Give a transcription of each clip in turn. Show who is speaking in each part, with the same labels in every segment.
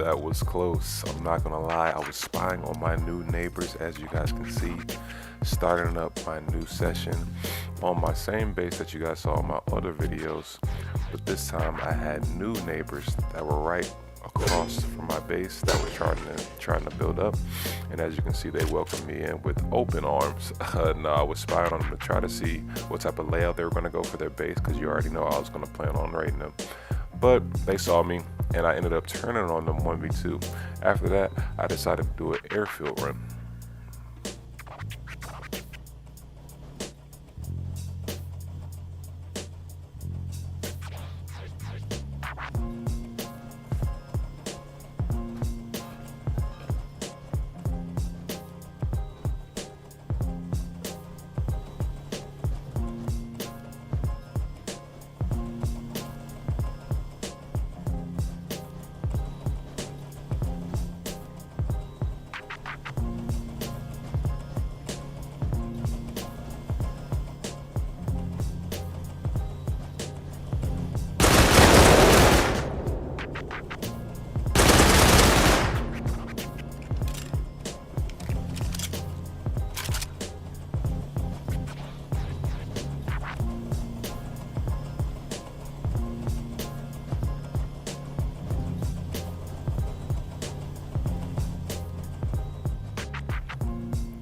Speaker 1: That was close. I'm not gonna lie, I was spying on my new neighbors, as you guys can see, starting up my new session on my same base that you guys saw in my other videos, but this time I had new neighbors that were right across from my base that were trying to build up, and as you can see, they welcomed me in with open arms. No, I was spying on them to try to see what type of layout they were going to go for their base, because you already know I was going to plan on raiding them. But they saw me, and I ended up turning on them 1v2. After that, I decided to do an airfield run.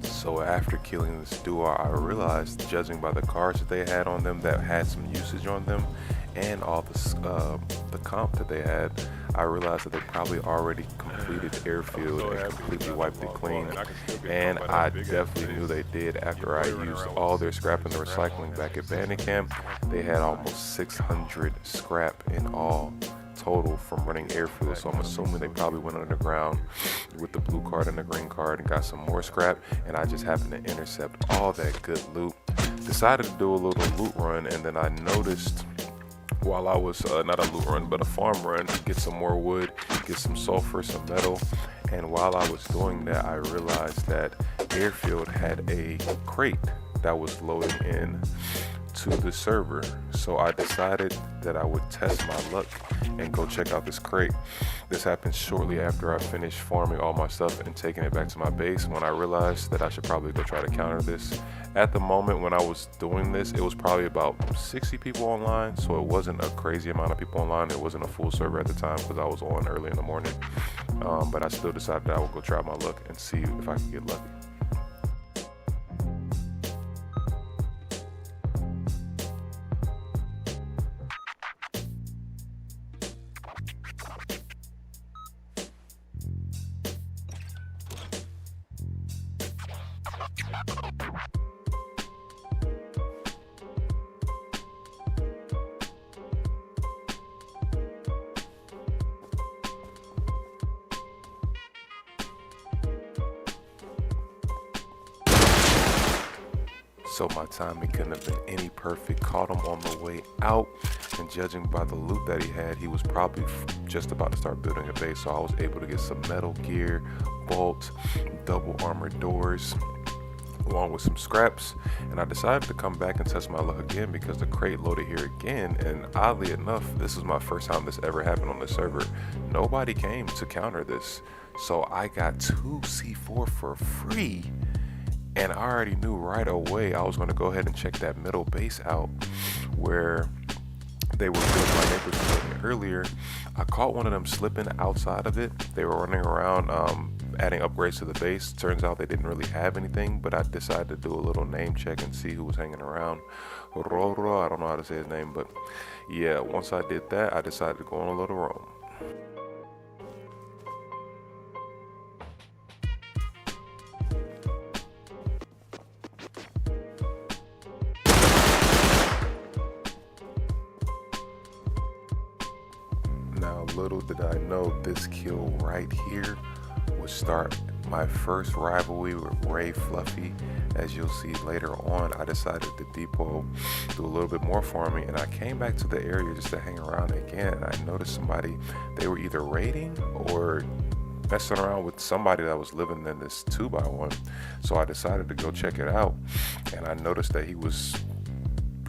Speaker 1: So after killing this duo, I realized, judging by the cars that they had on them that had some usage on them, and all the comp that they had, I realized that they probably already completed the airfield and completely wiped it clean. And I definitely knew they did after I used all their scrap in the recycling back at Bandit Camp. They had almost 600 scrap in all total from running airfield, so I'm assuming they probably went underground with the blue card and the green card and got some more scrap, and I just happened to intercept all that good loot. Decided to do a little loot run, and then I noticed while I was not a loot run but a farm run, to get some more wood, get some sulfur, some metal. And while I was doing that, I realized that airfield had a crate that was loading in to the server, so I decided that I would test my luck and go check out this crate. This happened shortly after I finished farming all my stuff and taking it back to my base, when I realized that I should probably go try to counter this. At the moment when I was doing this, it was probably about 60 people online, so it wasn't a crazy amount of people online. It wasn't a full server at the time because I was on early in the morning, but I still decided that I would go try my luck and see if I could get lucky. So my timing couldn't have been any perfect. Caught him on the way out, and judging by the loot that he had, he was probably just about to start building a base, so I was able to get some metal gear, bolts, double armored doors, along with some scraps. And I decided to come back and test my luck again because the crate loaded here again, and oddly enough, this is my first time this ever happened on the server. Nobody came to counter this, so I got 2 C4 for free. And I already knew right away I was going to go ahead and check that middle base out where they were building my neighbors earlier. I caught one of them slipping outside of it. They were running around adding upgrades to the base. Turns out they didn't really have anything, but I decided to do a little name check and see who was hanging around. Roro, I don't know how to say his name, but yeah, once I did that, I decided to go on a little roam. Now, little did I know this kill right here would start my first rivalry with Ray Fluffy. As you'll see later on, I decided to depot, do a little bit more farming, and I came back to the area just to hang around again. I noticed somebody, they were either raiding or messing around with somebody that was living in this 2x1. So I decided to go check it out, and I noticed that he was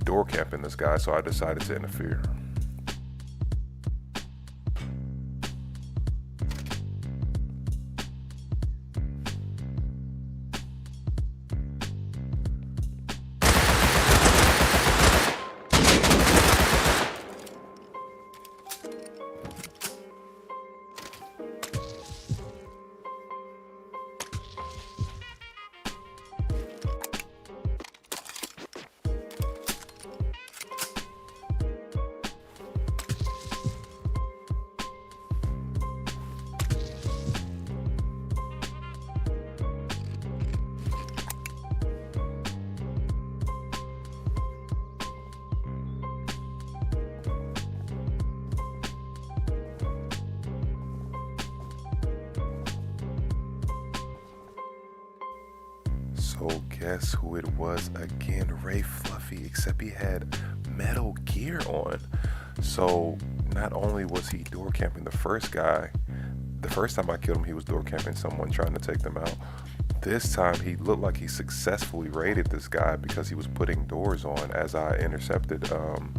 Speaker 1: door camping this guy, so I decided to interfere. So guess who it was again? Ray Fluffy, except he had metal gear on. So not only was he door camping the first guy, the first time I killed him, he was door camping someone trying to take them out. This time he looked like he successfully raided this guy because he was putting doors on as I intercepted him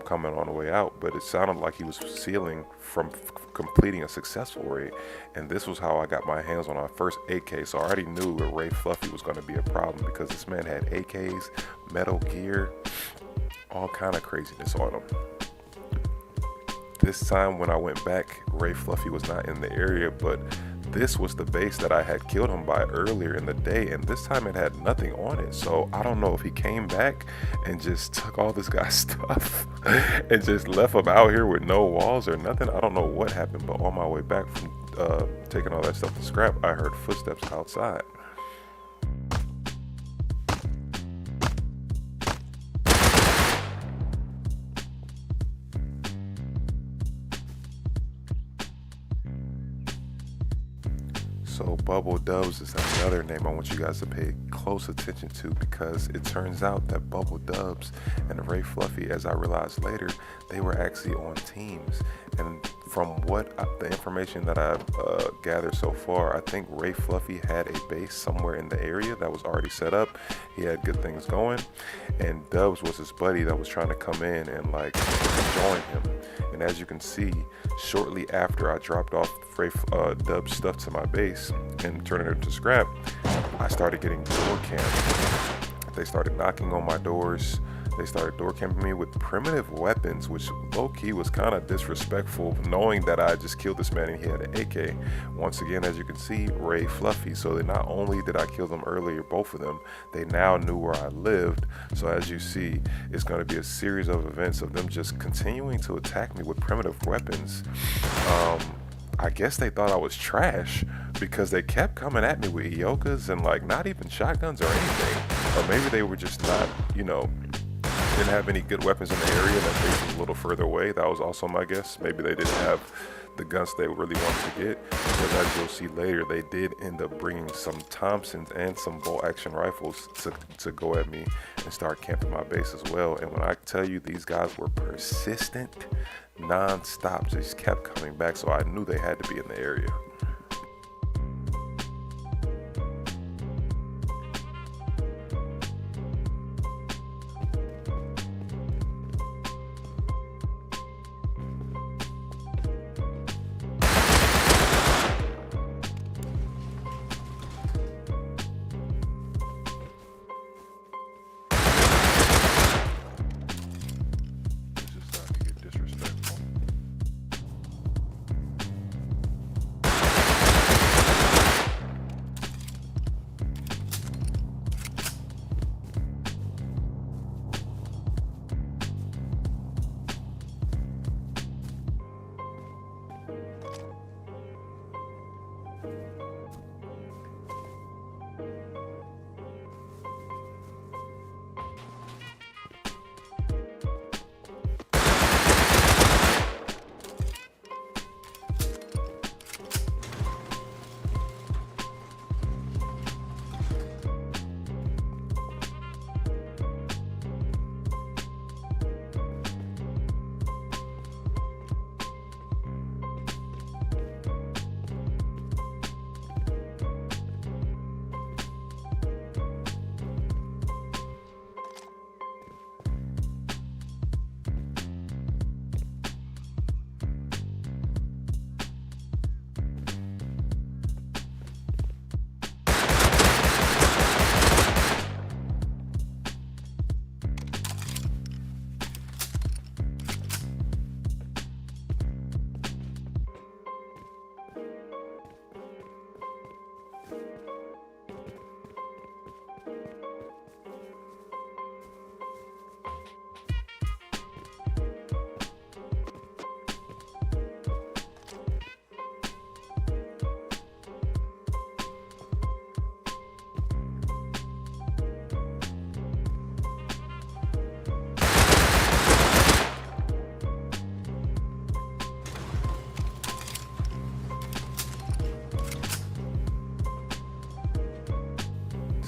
Speaker 1: coming on the way out, but it sounded like he was sealing from completing a successful raid. And this was how I got my hands on our first AK, so I already knew that Ray Fluffy was going to be a problem because this man had AKs, metal gear, all kind of craziness on him. This time when I went back, Ray Fluffy was not in the area, but this was the base that I had killed him by earlier in the day, and this time it had nothing on it. So I don't know if he came back and just took all this guy's stuff and just left him out here with no walls or nothing. I don't know what happened, but on my way back from taking all that stuff to scrap, I heard footsteps outside. So Bubble Dubs is another name I want you guys to pay close attention to, because it turns out that Bubble Dubs and Ray Fluffy, as I realized later, they were actually on teams. And from the information that I've gathered so far, I think Ray Fluffy had a base somewhere in the area that was already set up. He had good things going, and Dubs was his buddy that was trying to come in and like join him. And as you can see, shortly after I dropped off Dub's stuff to my base and turning it to scrap, I started getting door camped. They started knocking on my doors. They started door camping me with primitive weapons, which low-key was kind of disrespectful, knowing that I just killed this man and he had an AK. Once again, as you can see, Ray Fluffy. So that not only did I kill them earlier, both of them, they now knew where I lived. So as you see, it's going to be a series of events of them just continuing to attack me with primitive weapons. I guess they thought I was trash because they kept coming at me with Iokas and like not even shotguns or anything. Or maybe they were just not, didn't have any good weapons in the area. That base was a little further away. That was also my guess. Maybe they didn't have the guns they really wanted to get. Because as you'll see later, they did end up bringing some Thompsons and some bolt action rifles to go at me and start camping my base as well. And when I tell you these guys were persistent, non-stop, just kept coming back, so I knew they had to be in the area.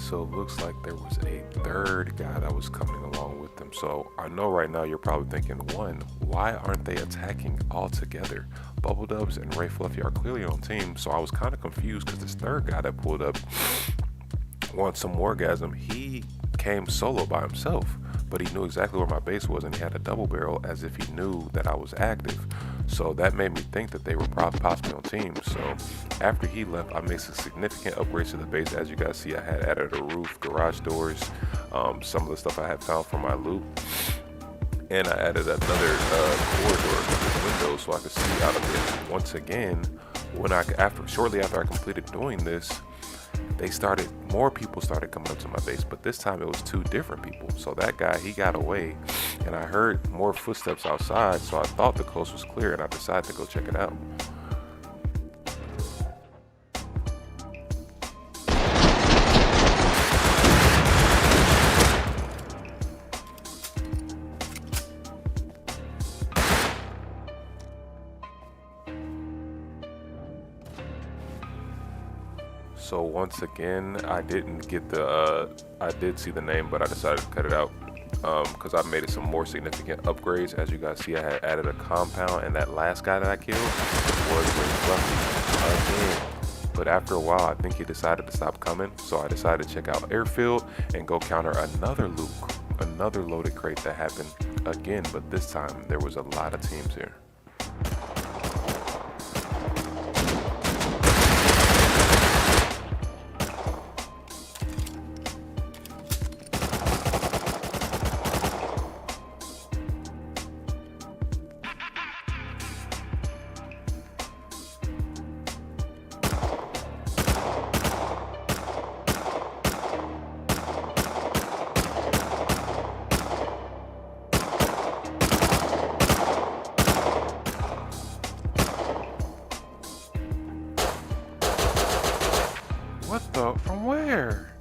Speaker 1: So it looks like there was a third guy that was coming along with them. So I know right now you're probably thinking, one, why aren't they attacking all together? Bubble Dubs and Ray Fluffy are clearly on team, so I was kind of confused because this third guy that pulled up wants some orgasm. He came solo by himself, but he knew exactly where my base was, and he had a double barrel as if he knew that I was active. So that made me think that they were possibly on team. So after he left, I made some significant upgrades to the base. As you guys see, I had added a roof, garage doors, some of the stuff I had found from my loot, and I added another corridor with windows so I could see out of it. Once again, shortly after I completed doing this, more people started coming up to my base, but this time it was two different people. So that guy, he got away, and I heard more footsteps outside, so I thought the coast was clear, and I decided to go check it out. So once again, I didn't get I did see the name, but I decided to cut it out because I made it some more significant upgrades. As you guys see, I had added a compound, and that last guy that I killed was Ray Fluffy again. But after a while, I think he decided to stop coming, so I decided to check out Airfield and go counter another loaded crate that happened again, but this time there was a lot of teams here. What the? From where?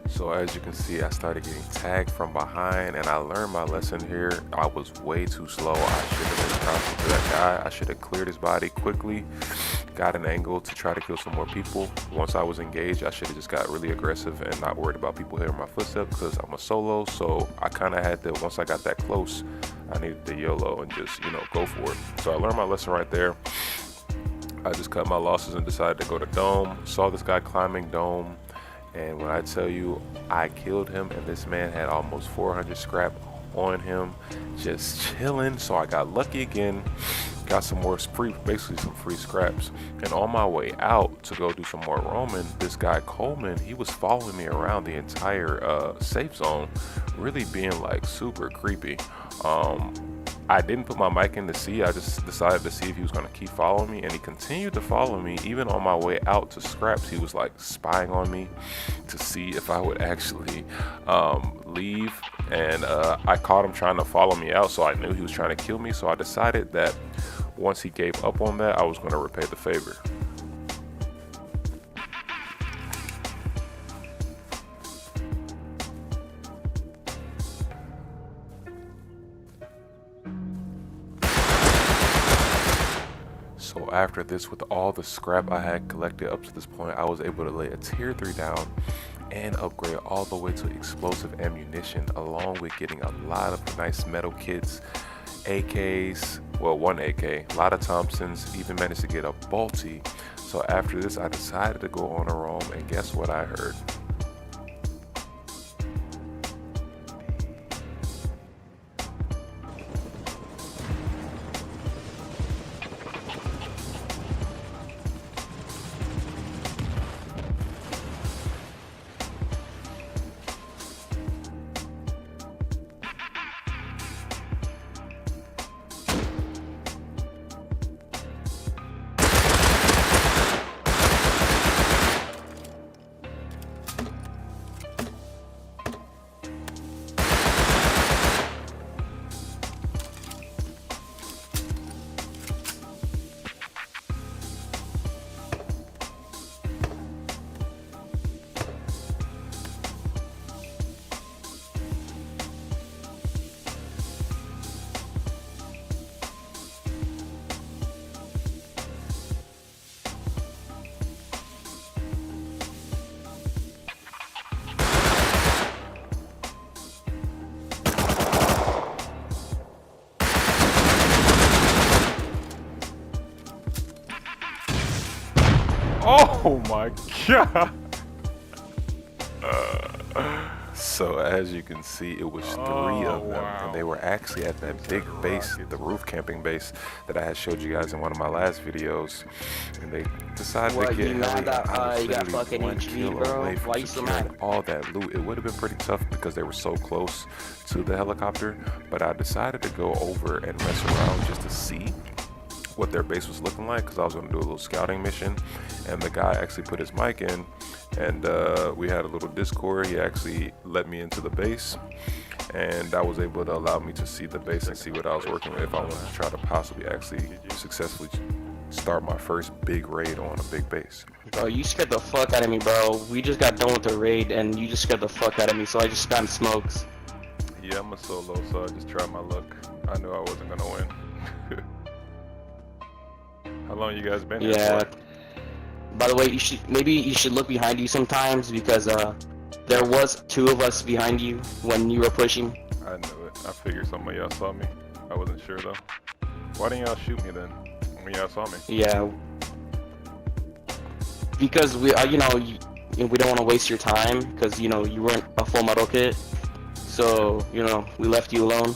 Speaker 1: So as you can see, I started getting tagged from behind, and I learned my lesson here. I was way too slow. I should have been crouching to that guy. I should have cleared his body quickly, got an angle to try to kill some more people. Once I was engaged, I should have just got really aggressive and not worried about people hearing my footsteps because I'm a solo. So I kind of had to, once I got that close, I needed to YOLO and just, go for it. So I learned my lesson right there. I just cut my losses and decided to go to Dome. Saw this guy climbing Dome, and when I tell you, I killed him, and this man had almost 400 scrap on him, just chilling. So I got lucky again, got some more basically some free scraps. And on my way out to go do some more roaming, this guy Coleman, he was following me around the entire safe zone, really being like super creepy. I didn't put my mic in to see. I just decided to see if he was going to keep following me, and he continued to follow me. Even on my way out to scraps, he was like spying on me to see if I would actually leave. And I caught him trying to follow me out, so I knew he was trying to kill me. So I decided that once he gave up on that, I was going to repay the favor. So after this, with all the scrap I had collected up to this point, I was able to lay a tier 3 down and upgrade all the way to explosive ammunition, along with getting a lot of nice metal kits, AKs, well, one AK, a lot of Thompsons, even managed to get a Balti. So after this, I decided to go on a roam, and guess what I heard? Oh my god. So as you can see, it was three of them, and they were actually at that big base, the roof camping base that I had showed you guys in one of my last videos. And they decided to get heli. I was literally 1 kill away from securing all that loot. It would have been pretty tough because they were so close to the helicopter, but I decided to go over and mess around just to see what their base was looking like, because I was going to do a little scouting mission. And the guy actually put his mic in, and we had a little Discord. He actually let me into the base, and that was able to allow me to see the base and see what I was working with if I wanted to try to possibly actually successfully start my first big raid on a big base.
Speaker 2: Bro, you scared the fuck out of me, bro. We just got done with the raid, and you just scared the fuck out of me, so I just spammed smokes.
Speaker 1: Yeah, I'm a solo, so I just tried my luck. I knew I wasn't gonna win. How long you guys been here for?
Speaker 2: By the way, you should look behind you sometimes, because there was 2 of us behind you when you were pushing.
Speaker 1: I knew it. I figured some of y'all saw me. I wasn't sure though. Why didn't y'all shoot me then when y'all saw me?
Speaker 2: Yeah. Because we we don't want to waste your time, because you weren't a full metal kit. So we left you alone.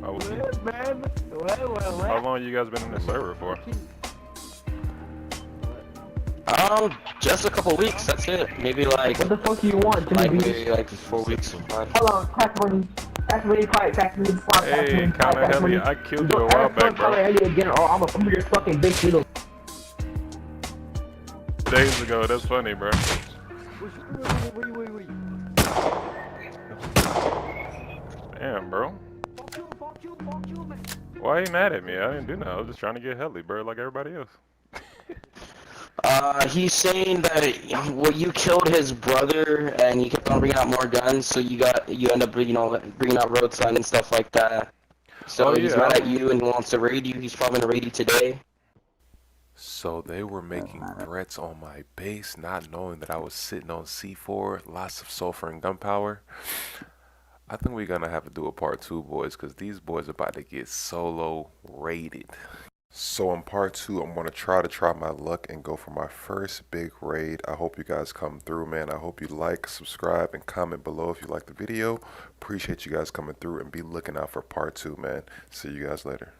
Speaker 1: How long you guys been in the server for?
Speaker 2: Just a couple weeks, that's it. Maybe like...
Speaker 3: What the fuck do you want?
Speaker 2: Maybe like 4 weeks or 5.
Speaker 3: Hold on, catch me fight.
Speaker 1: Hey, Counter Heli, I killed you a while back, bro.
Speaker 3: Again, or I'm gonna your fucking big shooter.
Speaker 1: Days ago, that's funny, bro. Damn, bro. Why are you mad at me? I didn't do nothing. I was just trying to get Heli, bro, like everybody else.
Speaker 2: He's saying that you killed his brother, and he kept on bringing out more guns, so you end up bringing out road sign and stuff like that. So he's mad at you and he wants to raid you. He's probably gonna raid you today.
Speaker 1: So they were making threats on my base, not knowing that I was sitting on C4, lots of sulfur and gunpowder. I think we're gonna have to do a part 2, boys, because these boys are about to get solo raided. So in part 2, I'm going to try my luck and go for my first big raid. I hope you guys come through, man. I hope you like, subscribe, and comment below if you like the video. Appreciate you guys coming through, and be looking out for part 2, man. See you guys later.